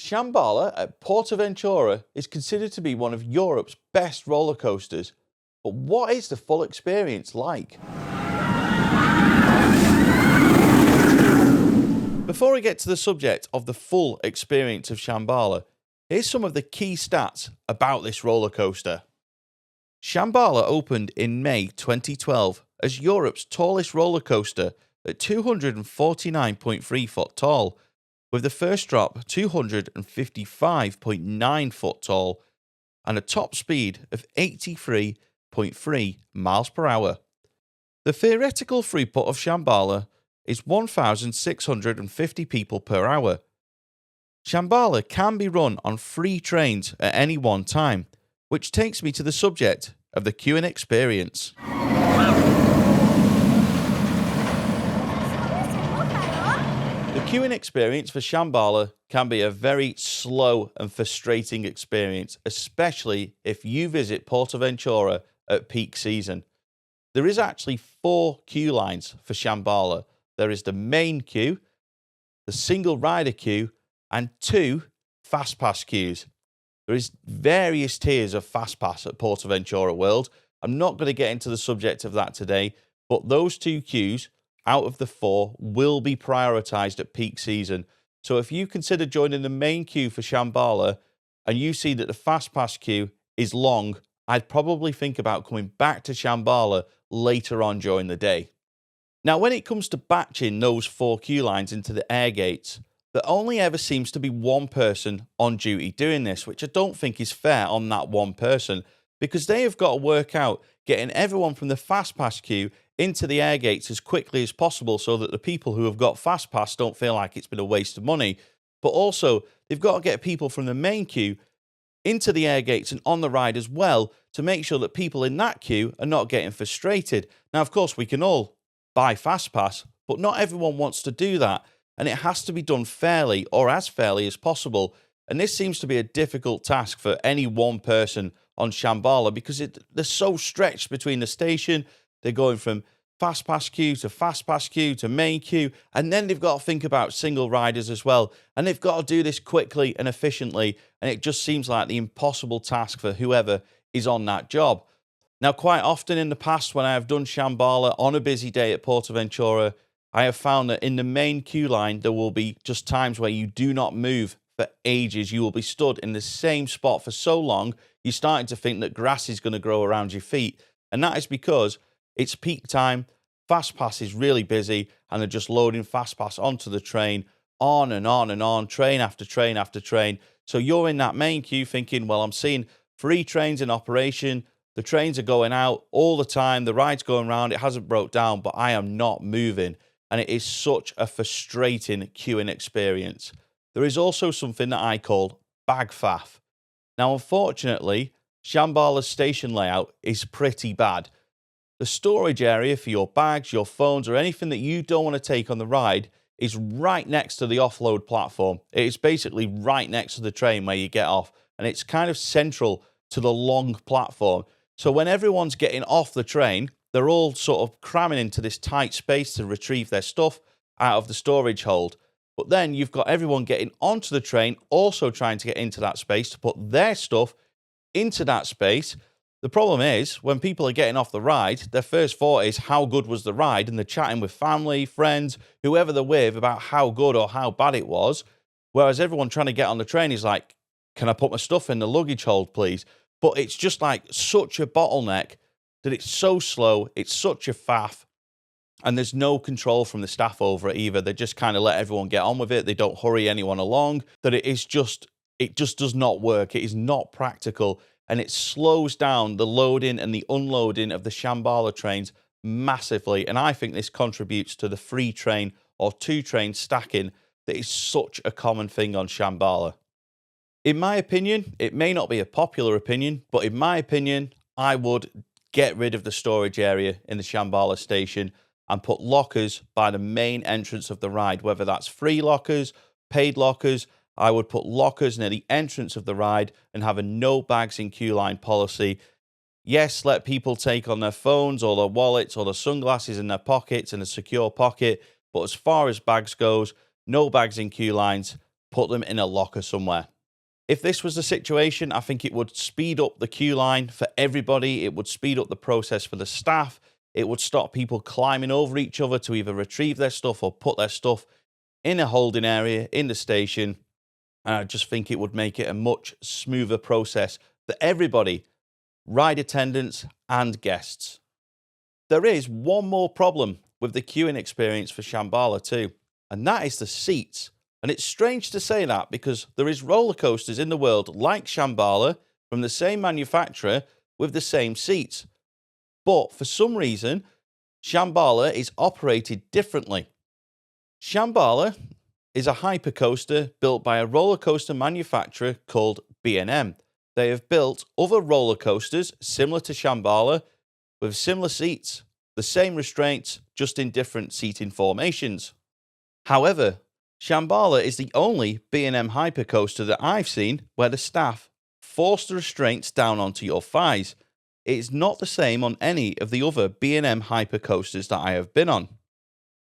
Shambhala at PortAventura is considered to be one of Europe's best roller coasters. But what is the full experience like? Before we get to the subject of the full experience of Shambhala, here's some of the key stats about this roller coaster. Shambhala opened in May 2012 as Europe's tallest roller coaster at 249.3 foot tall, with the first drop 255.9 foot tall and a top speed of 83.3 miles per hour. The theoretical throughput of Shambhala is 1,650 people per hour. Shambhala can be run on 3 trains at any one time, which takes me to the subject of the queuing experience. The queuing experience for Shambhala can be a very slow and frustrating experience, especially if you visit PortAventura at peak season. There is actually 4 queue lines for Shambhala. There is the main queue, the single rider queue, and 2 fast pass queues. There is various tiers of fast pass at PortAventura World. I'm not going to get into the subject of that today, but those 2 queues out of the 4 will be prioritized at peak season. So if you consider joining the main queue for Shambhala and you see that the fast pass queue is long, I'd probably think about coming back to Shambhala later on during the day. Now, when it comes to batching those 4 queue lines into the air gates, there only ever seems to be one person on duty doing this, which I don't think is fair on that one person, because they have got to work out getting everyone from the fast pass queue into the air gates as quickly as possible so that the people who have got fast pass don't feel like it's been a waste of money. But also, they've got to get people from the main queue into the air gates and on the ride as well to make sure that people in that queue are not getting frustrated. Now, of course, we can all buy fast pass, but not everyone wants to do that, and it has to be done fairly or as fairly as possible. And this seems to be a difficult task for any one person on Shambhala because they're so stretched between the station. They're going from fast pass queue to main queue, and then they've got to think about single riders as well, and they've got to do this quickly and efficiently, and it just seems like the impossible task for whoever is on that job. Now, quite often in the past when I have done Shambhala on a busy day at PortAventura, I have found that in the main queue line there will be just times where you do not move for ages. You will be stood in the same spot for so long, you're starting to think that grass is going to grow around your feet, and that is because it's peak time, fast pass is really busy, and they're just loading fast pass onto the train, on and on and on, train after train after train. So you're in that main queue thinking, well, I'm seeing 3 trains in operation, the trains are going out all the time, the ride's going round, it hasn't broke down, but I am not moving. And it is such a frustrating queuing experience. There is also something that I call bag faff. Now, unfortunately, Shambhala's station layout is pretty bad. The storage area for your bags, your phones, or anything that you don't want to take on the ride is right next to the offload platform. It is basically right next to the train where you get off, and it's kind of central to the long platform. So when everyone's getting off the train, they're all sort of cramming into this tight space to retrieve their stuff out of the storage hold. But then you've got everyone getting onto the train, also trying to get into that space to put their stuff into that space. The problem is, when people are getting off the ride, their first thought is how good was the ride, and they're chatting with family, friends, whoever they're with about how good or how bad it was, whereas everyone trying to get on the train is like, can I put my stuff in the luggage hold, please? But it's just like such a bottleneck that it's so slow, it's such a faff, and there's no control from the staff over it either. They just kind of let everyone get on with it. They don't hurry anyone along. That it just does not work. It is not practical, and it slows down the loading and the unloading of the Shambhala trains massively. And I think this contributes to the 3 train or 2 train stacking that is such a common thing on Shambhala. In my opinion, it may not be a popular opinion, but in my opinion, I would get rid of the storage area in the Shambhala station and put lockers by the main entrance of the ride, whether that's free lockers, paid lockers. I would put lockers near the entrance of the ride and have a no bags in queue line policy. Yes, let people take on their phones or their wallets or their sunglasses in their pockets in a secure pocket, but as far as bags goes, no bags in queue lines, put them in a locker somewhere. If this was the situation, I think it would speed up the queue line for everybody. It would speed up the process for the staff. It would stop people climbing over each other to either retrieve their stuff or put their stuff in a holding area in the station. And I just think it would make it a much smoother process for everybody, ride attendants and guests. There is one more problem with the queuing experience for Shambhala too, and that is the seats. And it's strange to say that because there is roller coasters in the world like Shambhala from the same manufacturer with the same seats. But for some reason, Shambhala is operated differently. Shambhala is a hypercoaster built by a roller coaster manufacturer called B&M. They have built other roller coasters similar to Shambhala with similar seats, the same restraints, just in different seating formations. However, Shambhala is the only B&M hypercoaster that I've seen where the staff force the restraints down onto your thighs. It is not the same on any of the other B&M hypercoasters that I have been on.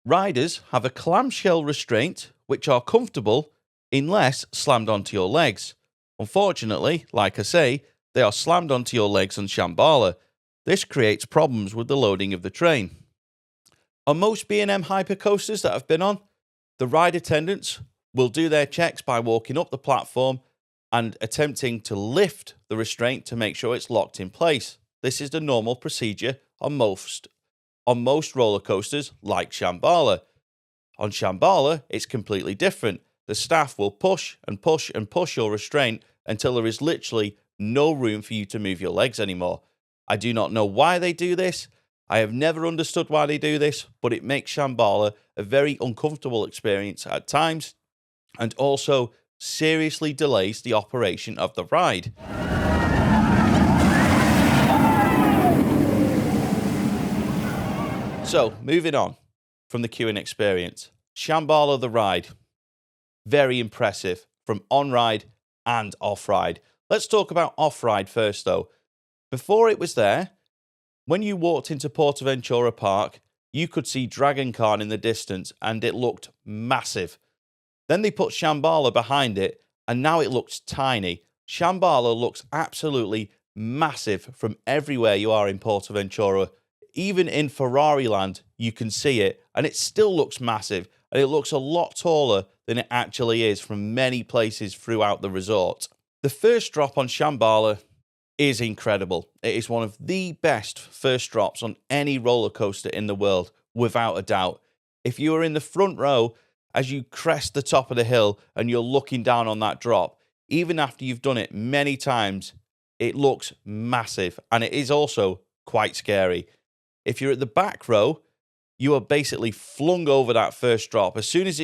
Riders have a clamshell restraint, which are comfortable unless slammed onto your legs. Unfortunately, like I say, they are slammed onto your legs on Shambhala. This creates problems with the loading of the train. On most B&M hypercoasters that I've been on, the ride attendants will do their checks by walking up the platform and attempting to lift the restraint to make sure it's locked in place. This is the normal procedure on most roller coasters like Shambhala. On Shambhala, it's completely different. The staff will push and push and push your restraint until there is literally no room for you to move your legs anymore. I do not know why they do this. I have never understood why they do this, but it makes Shambhala a very uncomfortable experience at times and also seriously delays the operation of the ride. So, moving on from the queuing experience. Shambhala the ride. Very impressive from on-ride and off-ride. Let's talk about off-ride first though. Before it was there, when you walked into PortAventura Park, you could see Dragon Khan in the distance and it looked massive. Then they put Shambhala behind it and now it looks tiny. Shambhala looks absolutely massive from everywhere you are in PortAventura. Even in Ferrari land, you can see it and it still looks massive and it looks a lot taller than it actually is from many places throughout the resort. The first drop on Shambhala is incredible. It is one of the best first drops on any roller coaster in the world, without a doubt. If you are in the front row as you crest the top of the hill and you're looking down on that drop, even after you've done it many times, it looks massive and it is also quite scary. If you're at the back row, you are basically flung over that first drop. As soon as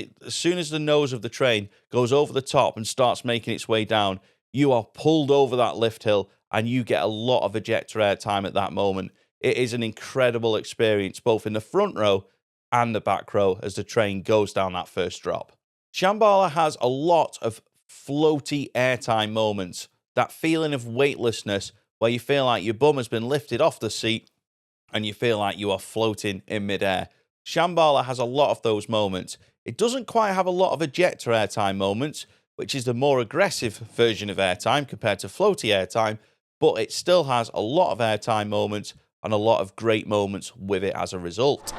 the nose of the train goes over the top and starts making its way down, you are pulled over that lift hill and you get a lot of ejector air time at that moment. It is an incredible experience, both in the front row and the back row as the train goes down that first drop. Shambhala has a lot of floaty airtime moments, that feeling of weightlessness where you feel like your bum has been lifted off the seat and you feel like you are floating in midair. Shambhala has a lot of those moments. It doesn't quite have a lot of ejector airtime moments, which is the more aggressive version of airtime compared to floaty airtime, but it still has a lot of airtime moments and a lot of great moments with it as a result.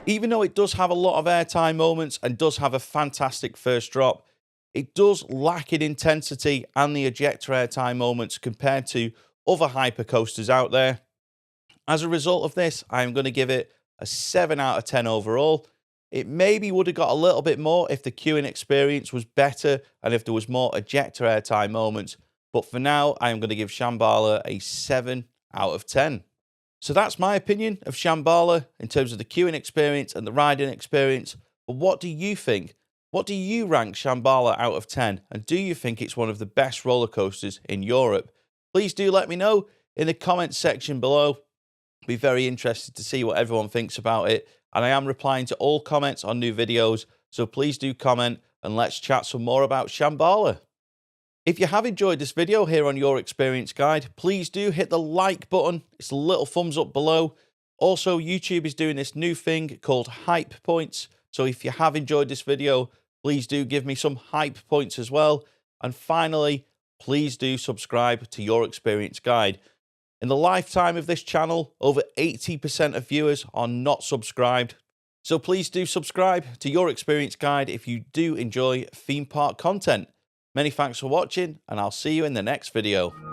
Even though it does have a lot of airtime moments and does have a fantastic first drop, it does lack in intensity and the ejector airtime moments compared to other hypercoasters out there. As a result of this, I'm going to give it a 7 out of 10 overall. It maybe would have got a little bit more if the queuing experience was better and if there was more ejector airtime moments. But for now, I am going to give Shambhala a 7 out of 10. So that's my opinion of Shambhala in terms of the queuing experience and the riding experience. But what do you think? What do you rank Shambhala out of 10? And do you think it's one of the best roller coasters in Europe? Please do let me know in the comments section below. Be very interested to see what everyone thinks about it. And I am replying to all comments on new videos. So please do comment and let's chat some more about Shambhala. If you have enjoyed this video here on Your Experience Guide, please do hit the like button. It's a little thumbs up below. Also, YouTube is doing this new thing called hype points. So if you have enjoyed this video, please do give me some hype points as well. And finally, please do subscribe to Your Experience Guide. In the lifetime of this channel, over 80% of viewers are not subscribed. So please do subscribe to Your Experience Guide if you do enjoy theme park content. Many thanks for watching, and I'll see you in the next video.